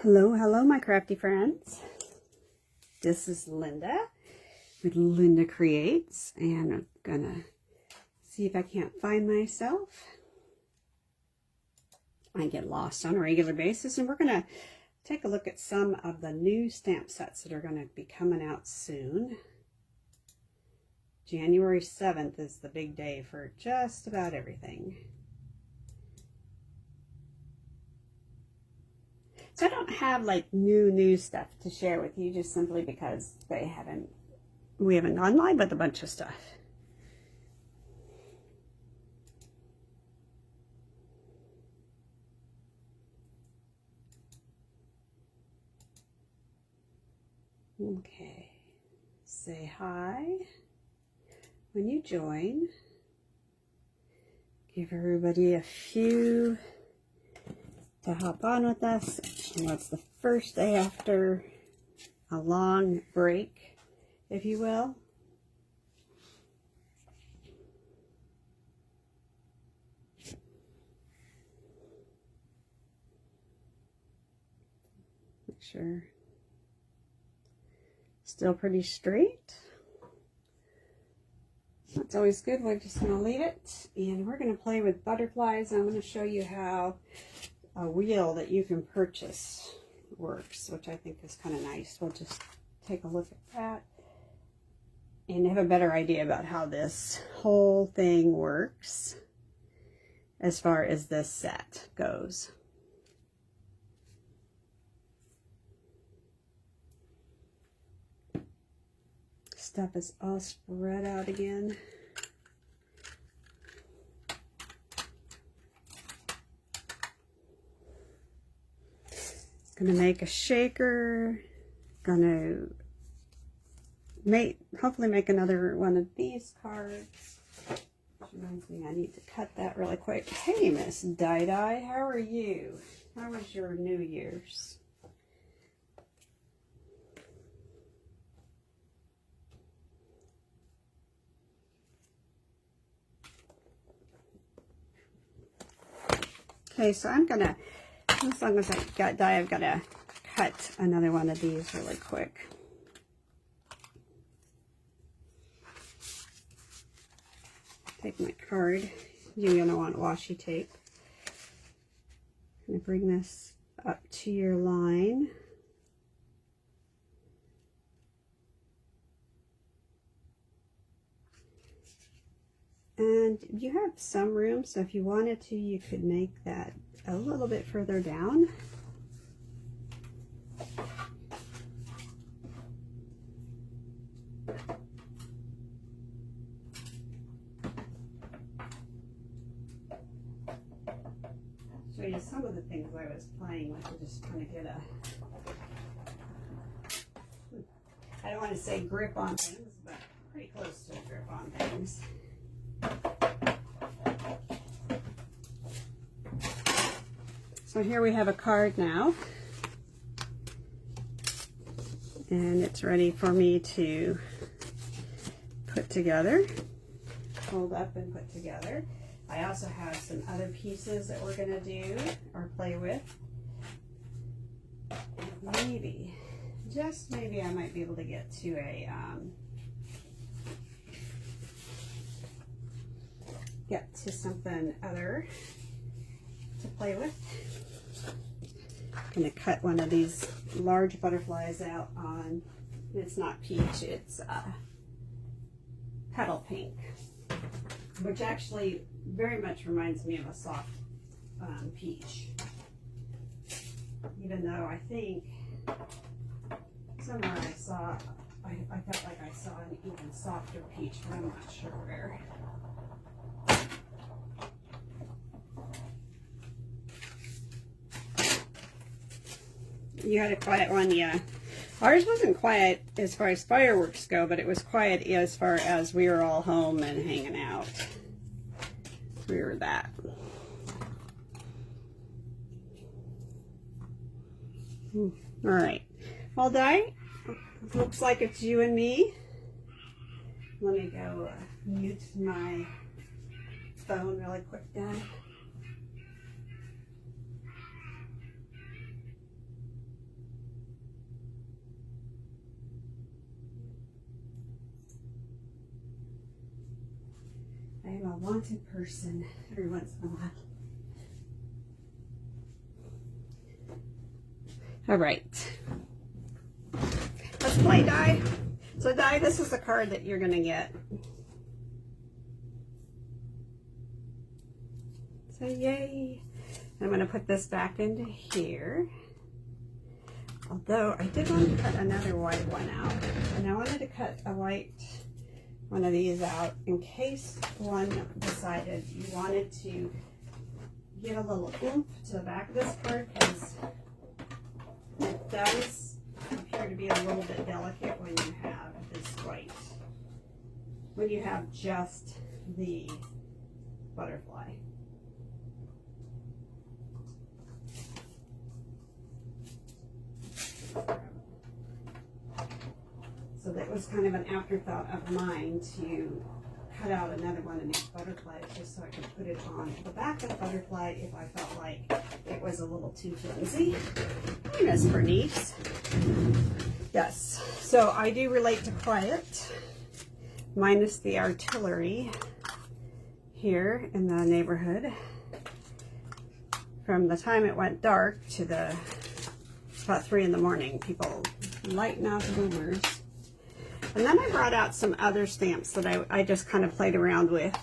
Hello, hello, my crafty friends. This is Linda with Linda Creates, and I'm gonna see if I can't find myself. I get lost on a regular basis, and we're gonna take a look at some of the new stamp sets that are gonna be coming out soon. January 7th is the big day for just about everything. So I don't have like new stuff to share with you, just simply because we haven't gone live with a bunch of stuff. Okay, say hi when you join. Give everybody a few to hop on with us. And it's the first day after a long break, if you will. Make sure. Still pretty straight. That's always good. We're just going to leave it, and we're going to play with butterflies. I'm going to show you how a wheel that you can purchase works, which I think is kind of nice. We'll just take a look at that and have a better idea about how this whole thing works as far as this set goes. Stuff is all spread out again. Gonna make a shaker. Gonna hopefully make another one of these cards. Which reminds me, I need to cut that really quick. Hey, Miss Dye, how are you? How was your New Year's? Okay, so I'm gonna, as long as I've got dye, I've got to cut another one of these really quick. Take my card. You're going to want washi tape. I'm going to bring this up to your line. And you have some room, so if you wanted to, you could make that a little bit further down. Show you some of the things I was playing with to just kind of get a, I don't want to say grip on things, but pretty close to a grip on things. So here we have a card now, and it's ready for me to put together, hold up and put together. I also have some other pieces that we're going to do or play with. And maybe, just maybe, I might be able to get to something other to play with. I'm going to cut one of these large butterflies out on, it's not peach, it's petal pink, which actually very much reminds me of a soft peach, even though I think somewhere I felt like I saw an even softer peach, but I'm not sure where. You had a quiet one, yeah. Ours wasn't quiet as far as fireworks go, but it was quiet as far as we were all home and hanging out. We were that. All right. All done. Looks like it's you and me. Let me go mute my phone really quick, Dad. a wanted person every once in a while. All right. Let's play die. So die, this is the card that you're going to get. So yay. I'm going to put this back into here. Although I did want to cut another white one out. And I wanted to cut a white one of these out in case one decided you wanted to get a little oomph to the back of this card, because it does appear to be a little bit delicate when you have this white. When you have just the butterfly. So that was kind of an afterthought of mine to cut out another one of these butterflies just so I could put it on the back of the butterfly if I felt like it was a little too flimsy. Hi, Miss Bernice. Yes, so I do relate to quiet, minus the artillery here in the neighborhood. From the time it went dark to about 3 in the morning, people lighting out the boomers. And then I brought out some other stamps that I just kind of played around with.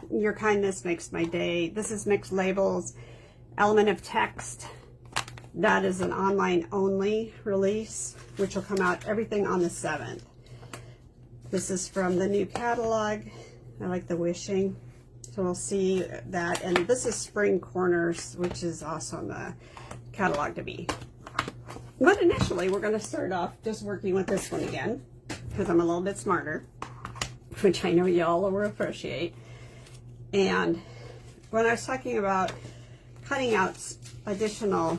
Your Kindness Makes My Day. This is Mixed Labels, Element of Text. That is an online only release, which will come out everything on the 7th. This is from the new catalog. I like the wishing. So we'll see that. And this is Spring Corners, which is also on the catalog to be. But initially, we're going to start off just working with this one again, because I'm a little bit smarter, which I know y'all will appreciate. And when I was talking about cutting out additional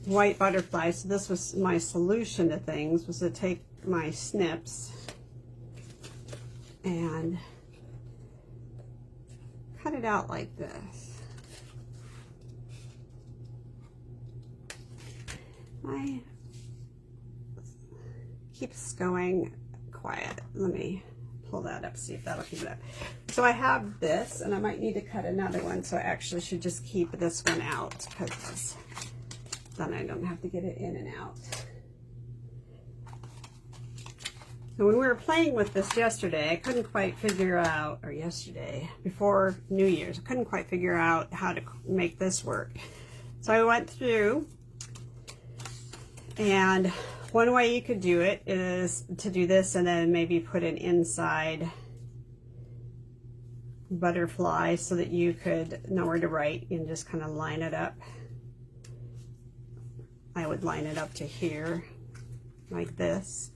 white butterflies, so this was my solution to things, was to take my snips and cut it out like this. I keeps going quiet. Let me pull that up, see if that'll keep it up. So I have this, and I might need to cut another one, so I actually should just keep this one out, because then I don't have to get it in and out. So when we were playing with this yesterday, I couldn't quite figure out, or yesterday, before New Year's, I couldn't quite figure out how to make this work. So I went through, and one way you could do it is to do this and then maybe put an inside butterfly so that you could know where to write and just kind of line it up. I would line it up to here like this,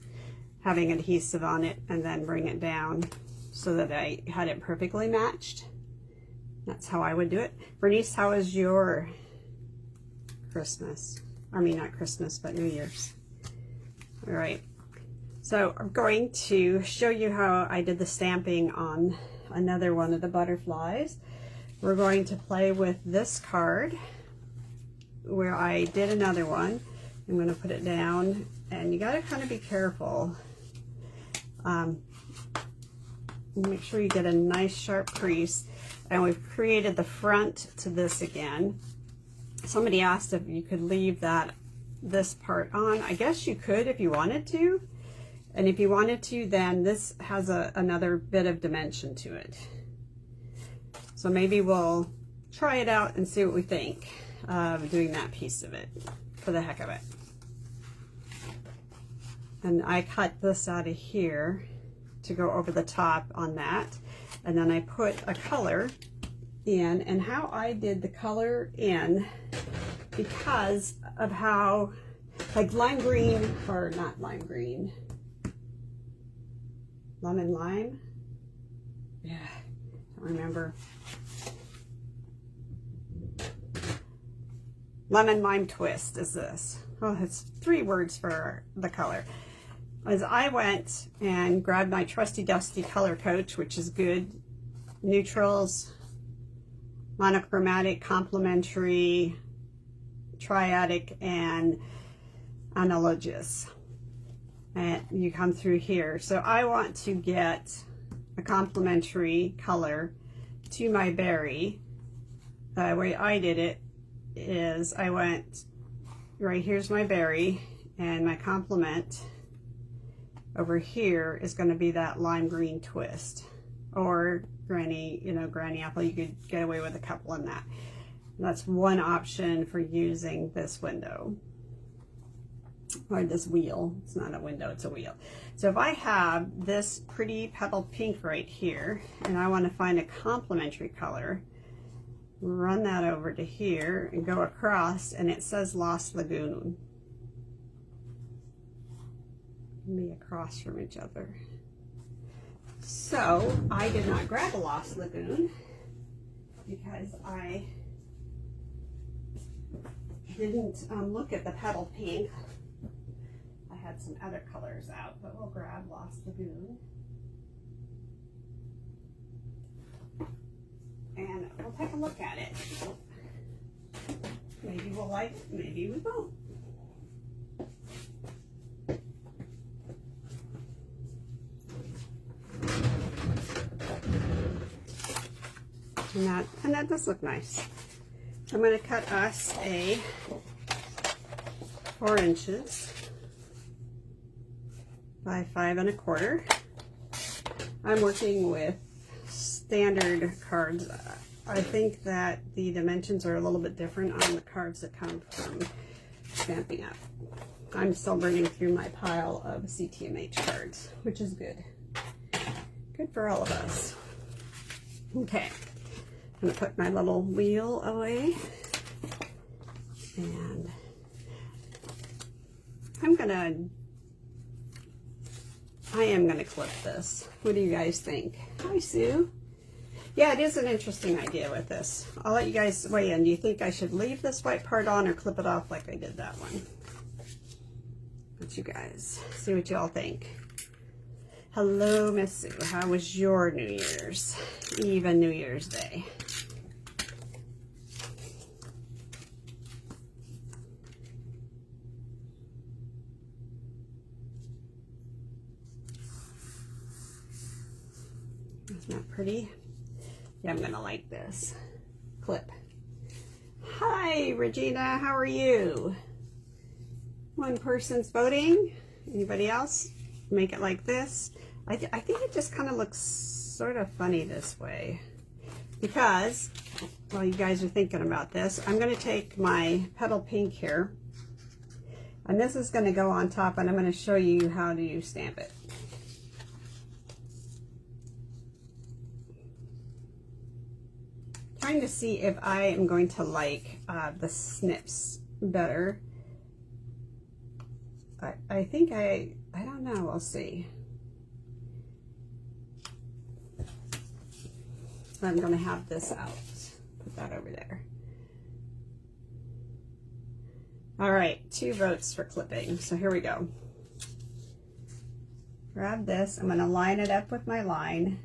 having adhesive on it, and then bring it down so that I had it perfectly matched. That's how I would do it. Bernice, how was your Christmas? I mean, not Christmas, but New Year's. All right, so I'm going to show you how I did the stamping on another one of the butterflies. We're going to play with this card where I did another one. I'm going to put it down, and you got to kind of be careful. Make sure you get a nice sharp crease. And we've created the front to this again. Somebody asked if you could leave this part on. I guess you could if you wanted to. And if you wanted to, then this has another bit of dimension to it. So maybe we'll try it out and see what we think of doing that piece of it for the heck of it. And I cut this out of here to go over the top on that. And then I put a color in, and how I did the color in, because of how, like lime green, or not lime green, lemon lime, yeah, I don't remember, lemon lime twist is this. Oh, it's 3 words for the color. As I went and grabbed my trusty dusty color coach, which is good, neutrals, monochromatic, complementary, triadic, and analogous. And you come through here. So I want to get a complementary color to my berry. The way I did it is I went, right here's my berry, and my complement over here is going to be that lime green twist, or granny, you know, granny apple. You could get away with a couple in that. That's one option for using this window, or this wheel. It's not a window, it's a wheel. So if I have this pretty petal pink right here, and I want to find a complementary color, run that over to here and go across, and it says Lost Lagoon. Be across from each other. So I did not grab a Lost Lagoon because I didn't look at the petal pink. I had some other colors out, but we'll grab Lost Lagoon. And we'll take a look at it. Maybe we'll like it, maybe we won't. And that does look nice. I'm going to cut us a 4 inches by 5 1/4. I'm working with standard cards. I think that the dimensions are a little bit different on the cards that come from Stampin' Up. I'm still burning through my pile of CTMH cards, which is good. Good for all of us. Okay, I'm going to put my little wheel away, and I am gonna clip this. What do you guys think? Hi, Sue. Yeah, it is an interesting idea with this. I'll let you guys weigh in. Do you think I should leave this white part on or clip it off like I did that one? Let you guys see what you all think. Hello, Miss Sue. How was your New Year's Eve and New Year's Day? Isn't that pretty? Yeah, I'm gonna like this clip. Hi, Regina, how are you? One person's voting. Anybody else? Make it like this. I think it just kind of looks sort of funny this way, because while you guys are thinking about this, I'm going to take my petal pink here, and this is going to go on top, and I'm going to show you how to stamp it. Trying to see if I am going to like the snips better. I think I don't know, we'll see. I'm going to have this out. Put that over there. All right, 2 votes for clipping. So here we go. Grab this. I'm going to line it up with my line.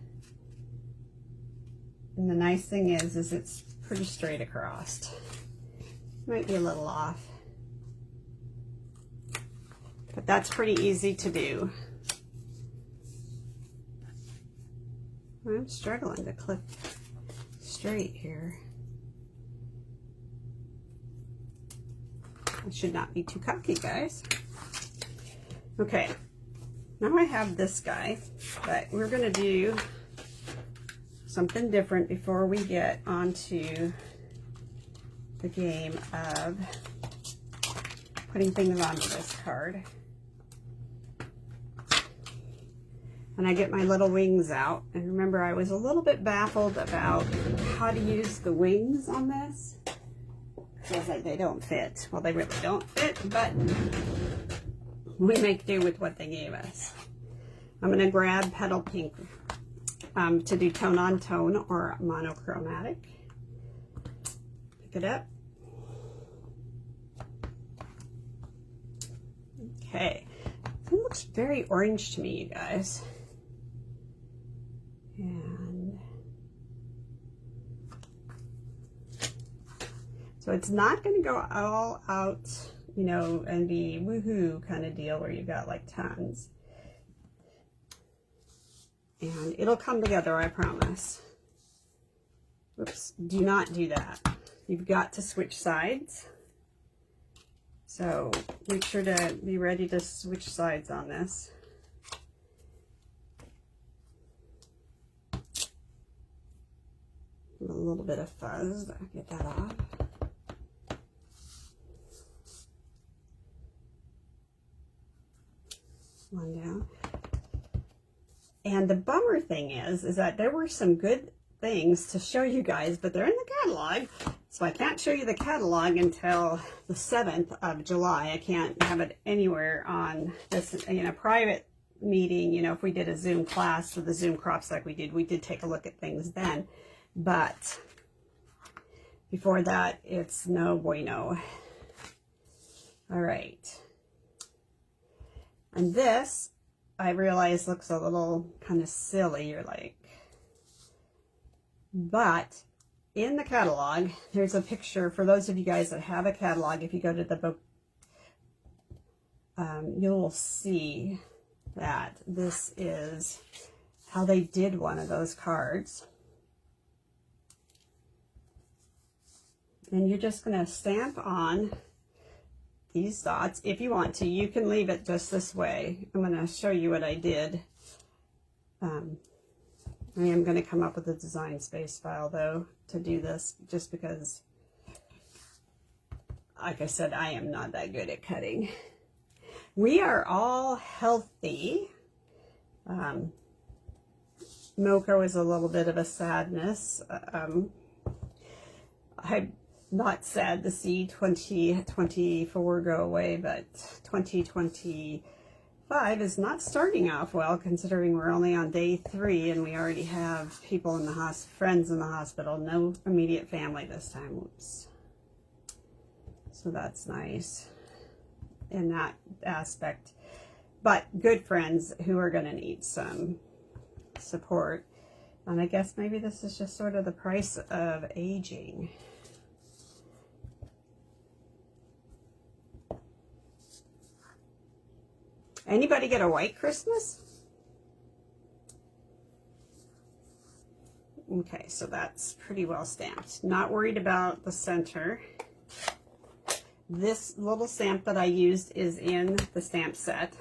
And the nice thing is it's pretty straight across. Might be a little off, but that's pretty easy to do. I'm struggling to clip straight here. I should not be too cocky, guys. Okay, now I have this guy, but we're going to do something different before we get onto the game of putting things onto this card. And I get my little wings out. And remember, I was a little bit baffled about how to use the wings on this. I was like, they don't fit. Well, they really don't fit, but we make do with what they gave us. I'm going to grab petal pink to do tone on tone or monochromatic. Pick it up. Okay. It looks very orange to me, you guys. And so it's not going to go all out, you know, and be woohoo kind of deal where you got like tons. And it'll come together, I promise. Oops, do not do that. You've got to switch sides. So make sure to be ready to switch sides on this. A little bit of fuzz, get that off. One down. And the bummer thing is that there were some good things to show you guys, but they're in the catalog. So I can't show you the catalog until the 7th of July. I can't have it anywhere on this, in a private meeting. You know, if we did a Zoom class with the Zoom crops like we did take a look at things then. But before that, it's no bueno. All right. And this, I realize, looks a little kind of silly. You're like, but in the catalog, there's a picture for those of you guys that have a catalog. If you go to the book, you'll see that this is how they did one of those cards. And you're just going to stamp on these dots. If you want to, you can leave it just this way. I'm going to show you what I did. I am going to come up with a design space file though to do this, just because, like I said, I am not that good at cutting. We are all healthy. Mocha was a little bit of a sadness. I'm not sad to see 2024 go away, but 2025 is not starting off well, considering we're only on day 3 and we already have people in the friends in the hospital. No immediate family this time. Oops. So that's nice in that aspect, but good friends who are going to need some support. And I guess maybe this is just sort of the price of aging. Anybody get a white Christmas? Okay, so that's pretty well stamped. Not worried about the center. This little stamp that I used is in the stamp set,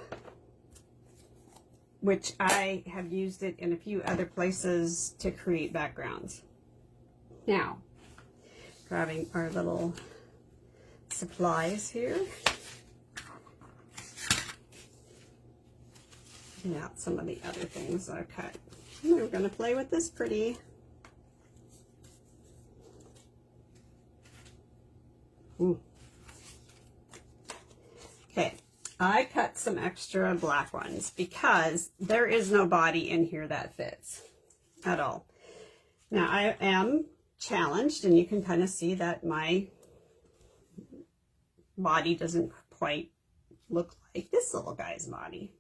which I have used it in a few other places to create backgrounds. Now, grabbing our little supplies here. Now, some of the other things I cut. We're going to play with this pretty. Ooh. Okay, I cut some extra black ones because there is no body in here that fits at all. Now, I am challenged, and you can kind of see that my body doesn't quite look like this little guy's body.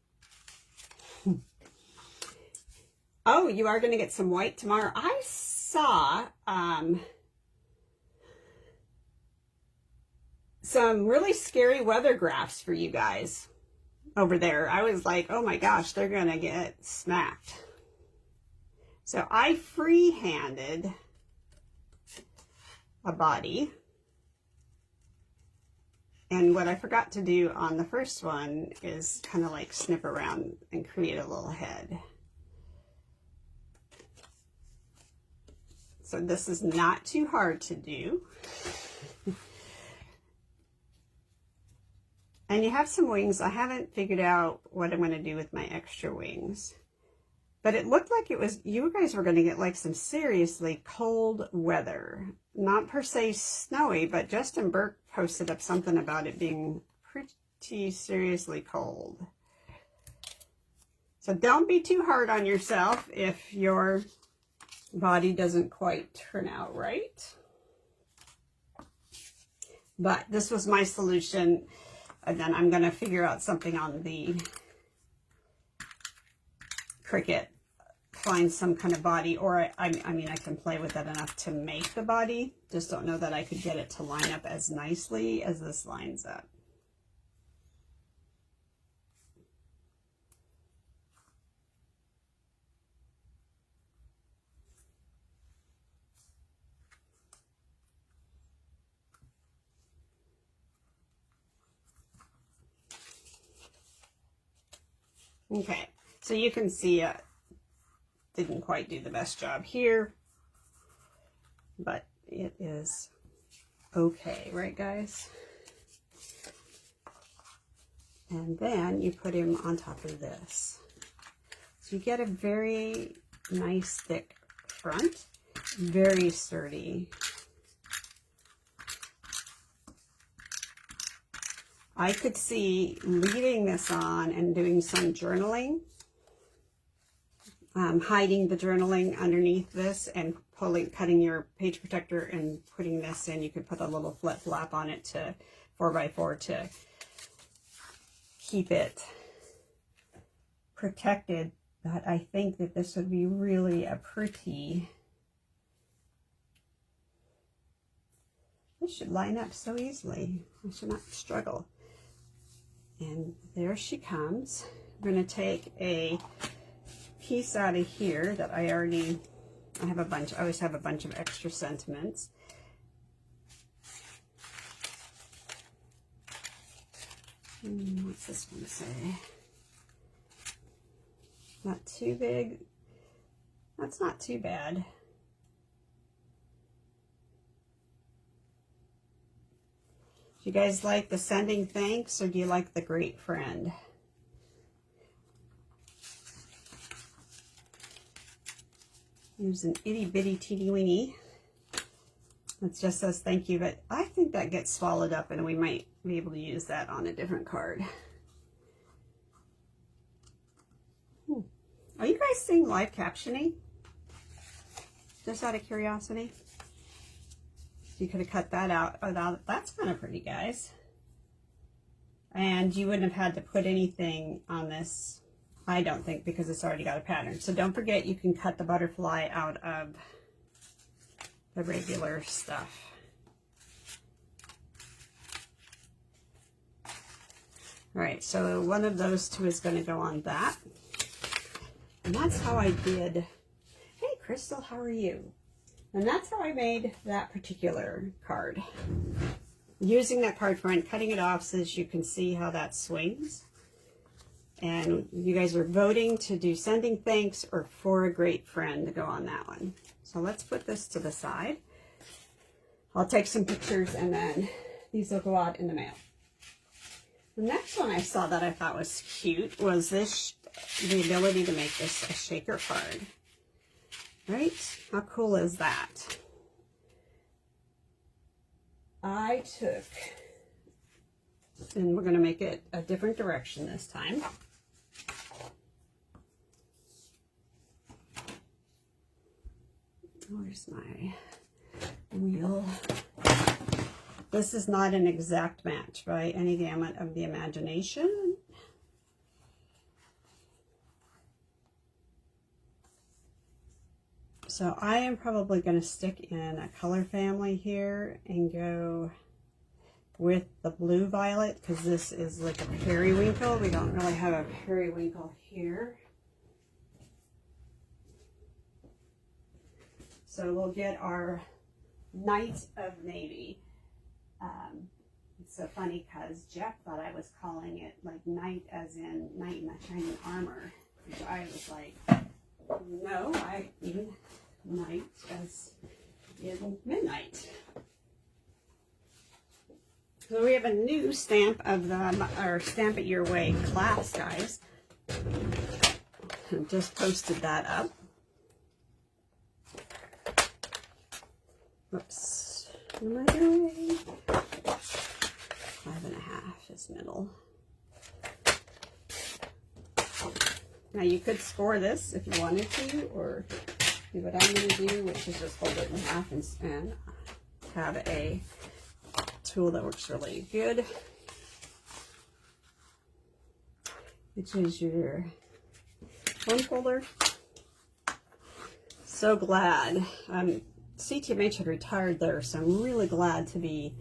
Oh, you are going to get some white tomorrow. I saw some really scary weather graphs for you guys over there. I was like, oh my gosh, they're going to get smacked. So I free-handed a body. And what I forgot to do on the first one is kind of like snip around and create a little head. So this is not too hard to do. And you have some wings. I haven't figured out what I'm going to do with my extra wings. But it looked like it was, you guys were going to get like some seriously cold weather. Not per se snowy, but Justin Burke posted up something about it being pretty seriously cold. So don't be too hard on yourself if your body doesn't quite turn out right. But this was my solution. And then I'm going to figure out something on the Cricut, find some kind of body, or I mean, I can play with it enough to make the body. Just don't know that I could get it to line up as nicely as this lines up. Okay, so you can see didn't quite do the best job here, but it is okay, right guys? And then you put him on top of this. So you get a very nice thick front, very sturdy. I could see leaving this on and doing some journaling, hiding the journaling underneath this and cutting your page protector and putting this in. You could put a little flip flap on it to 4x4 to keep it protected. But I think that this would be really a pretty, this should line up so easily. I should not struggle. And there she comes. I'm going to take a piece out of here that I already, I always have a bunch of extra sentiments. What's this one say? Not too big. That's not too bad. Do you guys like the sending thanks, or do you like the great friend? Here's an itty bitty teeny weeny. It just says thank you, but I think that gets swallowed up and we might be able to use that on a different card. Are you guys seeing live captioning? Just out of curiosity. You could have cut that out. Oh, that's kind of pretty, guys. And you wouldn't have had to put anything on this, I don't think, because it's already got a pattern. So don't forget, you can cut the butterfly out of the regular stuff. All right, so one of those two is going to go on that. And that's how I did. Hey, Crystal, how are you? And that's how I made that particular card. Using that card front, cutting it off so that you can see how that swings. And you guys are voting to do sending thanks or for a great friend to go on that one. So let's put this to the side. I'll take some pictures and then these will go out in the mail. The next one I saw that I thought was cute was this, the ability to make this a shaker card. Right? How cool is that? I took, and we're going to make it a different direction this time. Where's my wheel? This is not an exact match by any gamut of the imagination. So I am probably going to stick in a color family here and go with the blue violet, because this is like a periwinkle. We don't really have a periwinkle here. So we'll get our Knight of Navy. It's so funny because Jeff thought I was calling it like knight as in knight in shining armor. So I was like, no, I mean night as in midnight. So we have a new stamp of the, or Stamp It Your Way class, guys. Just posted that up. Whoops. What am I doing? 5.5 is middle. Now you could score this if you wanted to, or do what I'm going to do, which is just fold it in half and have a tool that works really good, which is your bone folder. So glad. CTMH had retired there, so I'm really glad to be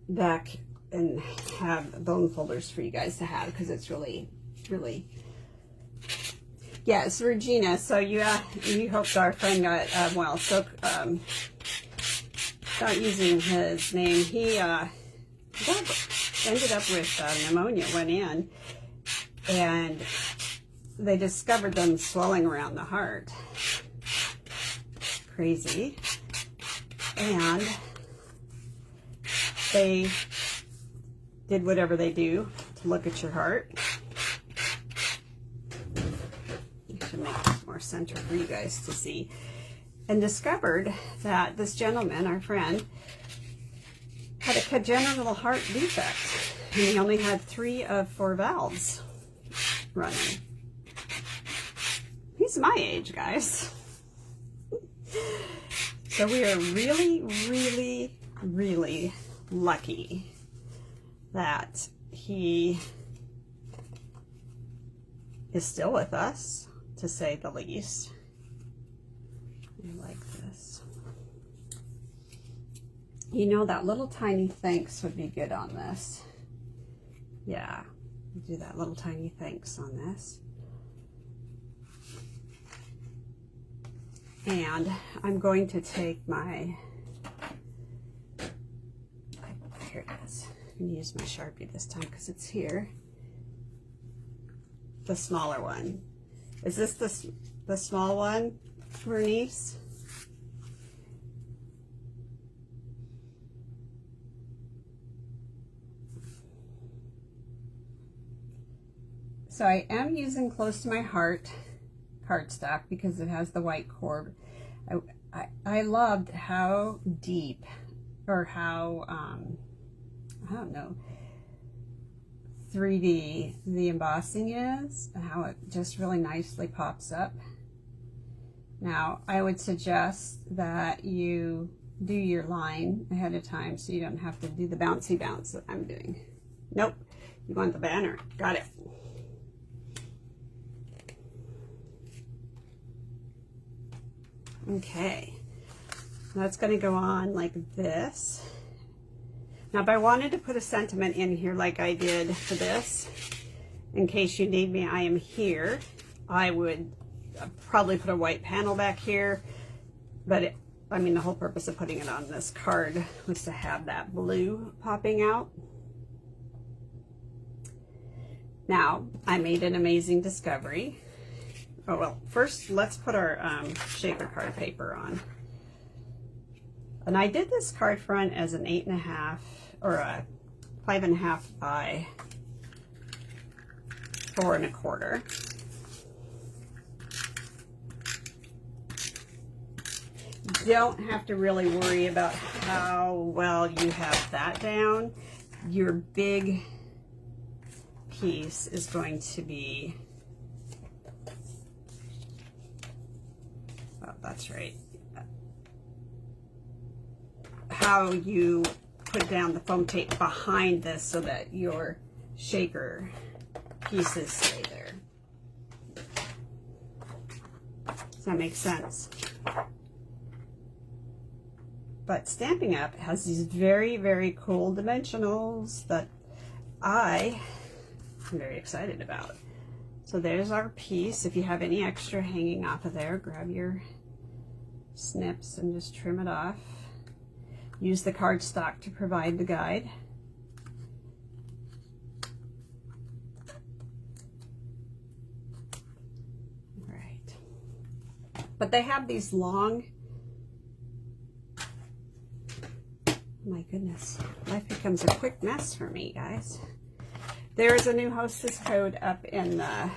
back and have bone folders for you guys to have, because it's really, really... Yes, Regina, so you hoped our friend got, without using his name, he ended up with pneumonia, went in, and they discovered them swelling around the heart. Crazy. And they did whatever they do to look at your heart. I should make this more center for you guys to see. And discovered that this gentleman, our friend, had a congenital heart defect. And he only had 3 of 4 valves running. He's my age, guys. So we are really, really, really lucky that he is still with us, to say the least. I like this. You know, that little tiny thanks would be good on this. Yeah, do that little tiny thanks on this. And I'm going to take my, here it is. I'm going to use my Sharpie this time because it's here. The smaller one. Is this the small one, Bernice? So I am using close to my heart cardstock because it has the white cord. I loved how deep, or how, I don't know, 3D the embossing is, and how it just really nicely pops up. Now, I would suggest that you do your line ahead of time so you don't have to do the bouncy bounce that I'm doing. Nope, you want the banner. Got it. Okay, that's going to go on like this. Now, if I wanted to put a sentiment in here like I did for this, in case you need me, I am here, I would probably put a white panel back here, but I mean, the whole purpose of putting it on this card was to have that blue popping out. Now, I made an amazing discovery. Oh, well, first let's put our shaker card paper on. And I did this card front as an 8.5 or a 5.5 by 4 1/4. Don't have to really worry about how well you have that down. Your big piece is going to be, oh, that's right, how you put down the foam tape behind this so that your shaker pieces stay there. Does that make sense? But Stampin' Up! Has these very, very cool dimensionals that I'm very excited about. So there's our piece. If you have any extra hanging off of there, grab your snips and just trim it off. Use the cardstock to provide the guide. All right. But they have these long, my goodness, life becomes a quick mess for me, guys. There is a new hostess code up in the